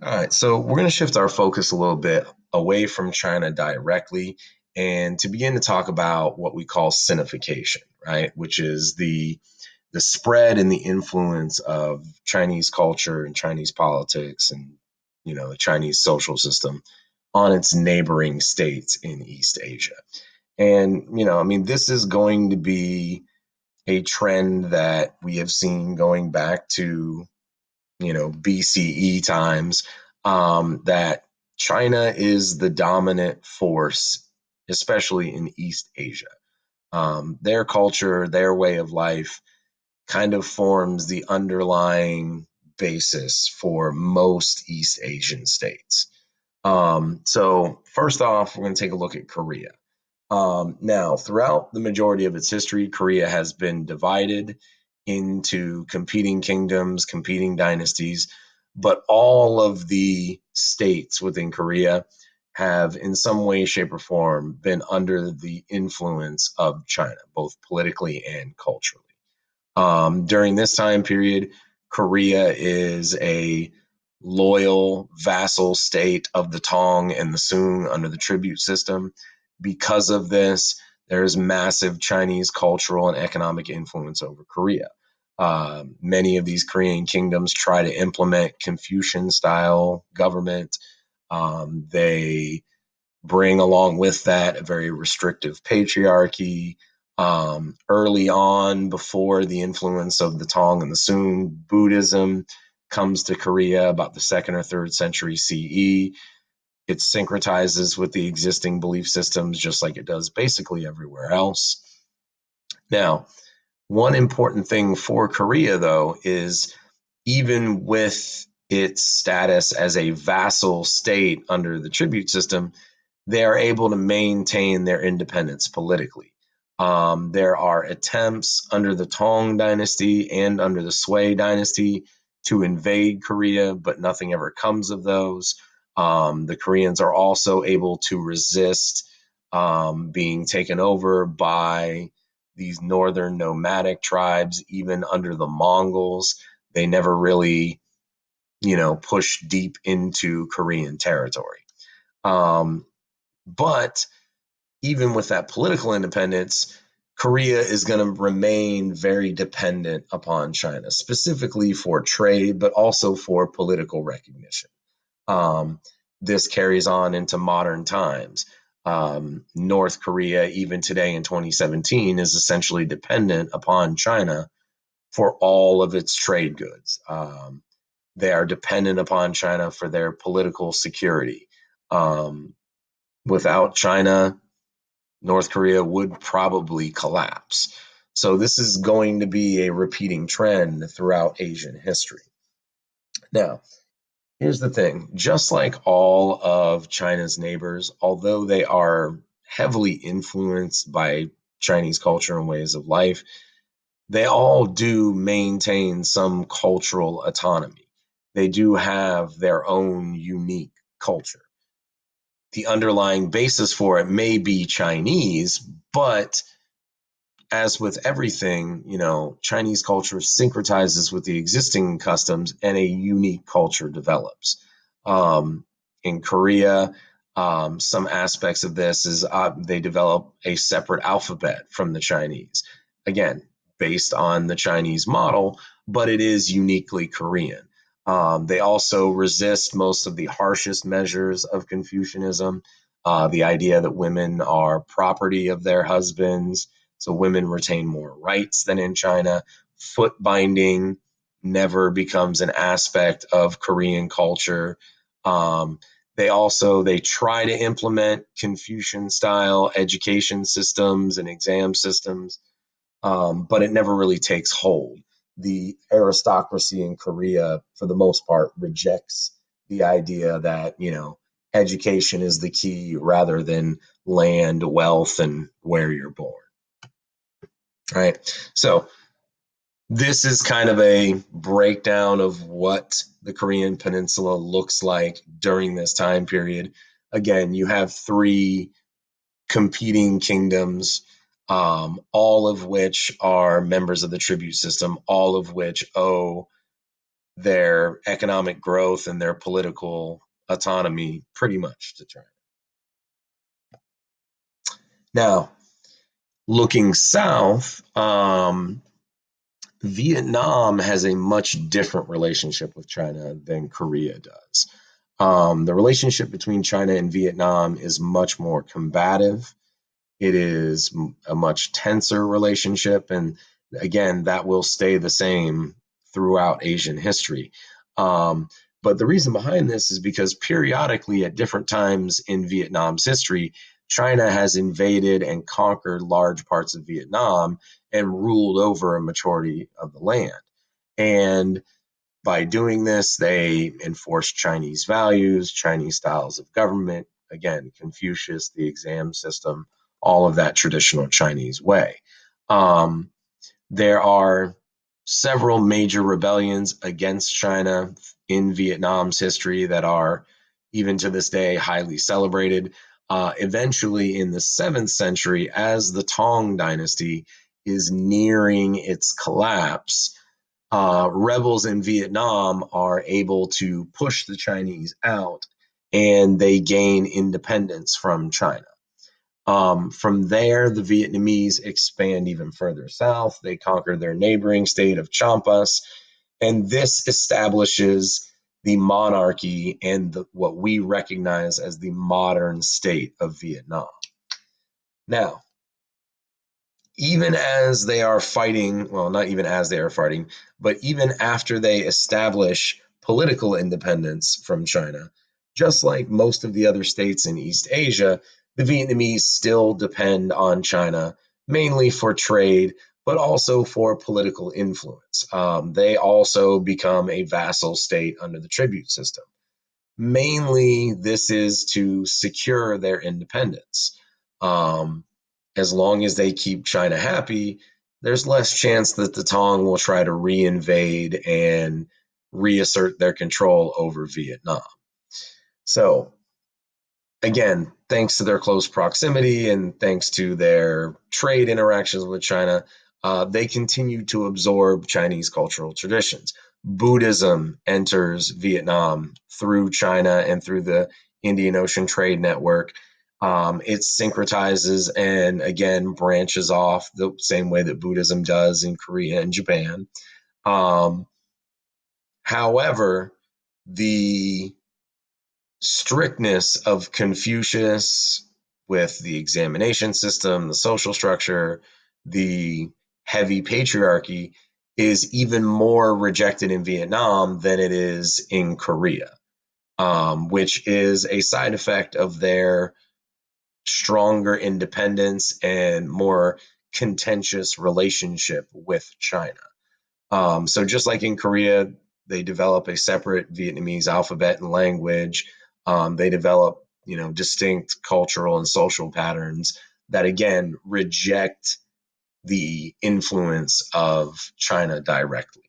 All right, so we're going to shift our focus a little bit away from China directly and to begin to talk about what we call sinification, right? Which is the spread and the influence of Chinese culture and Chinese politics and the Chinese social system on its neighboring states in East Asia. And I mean, this is going to be a trend that we have seen going back to BCE times, that China is the dominant force, especially in East Asia. Their culture, their way of life kind of forms the underlying basis for most East Asian states. So, first off, we're going to take a look at Korea. Now, throughout the majority of its history, Korea has been divided into competing kingdoms, competing dynasties, but all of the states within Korea have, in some way, shape, or form, been under the influence of China, both politically and culturally. During this time period, Korea is a loyal vassal state of the Tong and the Sung under the tribute system. Because of this, there's massive Chinese cultural and economic influence over Korea. Many of these Korean kingdoms try to implement Confucian style government. They bring along with that a very restrictive patriarchy. Early on, before the influence of the Tong and the Sung, Buddhism comes to Korea about the second or third century CE. It syncretizes with the existing belief systems just like it does basically everywhere else. Now, one important thing for Korea, though, is even with its status as a vassal state under the tribute system, they are able to maintain their independence politically. There are attempts under the Tong dynasty and under the Sui dynasty to invade Korea, but nothing ever comes of those. The Koreans are also able to resist being taken over by these northern nomadic tribes, even under the Mongols. They never really, pushed deep into Korean territory. But even with that political independence, Korea is going to remain very dependent upon China, specifically for trade, but also for political recognition. Um, this carries on into modern times. North Korea, even today in 2017, is essentially dependent upon China for all of its trade goods. They are dependent upon China for their political security. Um, Without China, North Korea would probably collapse. So this is going to be a repeating trend throughout Asian history. Now, here's the thing. Just like all of China's neighbors, although they are heavily influenced by Chinese culture and ways of life, they all do maintain some cultural autonomy. They do have their own unique culture. The underlying basis for it may be Chinese, but as with everything, Chinese culture syncretizes with the existing customs and a unique culture develops. In Korea, some aspects of this is they develop a separate alphabet from the Chinese. Again, based on the Chinese model, but it is uniquely Korean. They also resist most of the harshest measures of Confucianism, the idea that women are property of their husbands, so women retain more rights than in China. Foot binding never becomes an aspect of Korean culture. They try to implement Confucian style education systems and exam systems, but it never really takes hold. The aristocracy in Korea, for the most part, rejects the idea that education is the key rather than land, wealth, and where you're born. Right. So this is kind of a breakdown of what the Korean Peninsula looks like during this time period. Again, you have three competing kingdoms, all of which are members of the tribute system, all of which owe their economic growth and their political autonomy pretty much to China. Now, looking south, Vietnam has a much different relationship with China than Korea does. The relationship between China and Vietnam is much more combative. It is a much tenser relationship. And again, that will stay the same throughout Asian history. Um, but the reason behind this is because periodically at different times in Vietnam's history, China has invaded and conquered large parts of Vietnam and ruled over a majority of the land. And by doing this, they enforce Chinese values, Chinese styles of government, again, Confucius, the exam system, all of that traditional Chinese way. Um, there are several major rebellions against China in Vietnam's history that are, even to this day, highly celebrated. Eventually, in the 7th century, as the Tang dynasty is nearing its collapse, rebels in Vietnam are able to push the Chinese out and they gain independence from China. From there, the Vietnamese expand even further south. They conquer their neighboring state of Champas, and this establishes the monarchy and what we recognize as the modern state of Vietnam. Now, even as they are fighting, well, not even as they are fighting, but even after they establish political independence from China, just like most of the other states in East Asia, the Vietnamese still depend on China mainly for trade, but also for political influence. They also become a vassal state under the tribute system. Mainly, this is to secure their independence. Um, as long as they keep China happy, there's less chance that the Tong will try to reinvade and reassert their control over Vietnam. So, again, thanks to their close proximity and thanks to their trade interactions with China, they continue to absorb Chinese cultural traditions. Buddhism enters Vietnam through China and through the Indian Ocean Trade Network. It syncretizes and again branches off the same way that Buddhism does in Korea and Japan. Um, However, the strictness of Confucius with the examination system, the social structure, the heavy patriarchy is even more rejected in Vietnam than it is in Korea, which is a side effect of their stronger independence and more contentious relationship with China. So just like in Korea, they develop a separate Vietnamese alphabet and language. They develop, distinct cultural and social patterns that again reject the influence of China directly.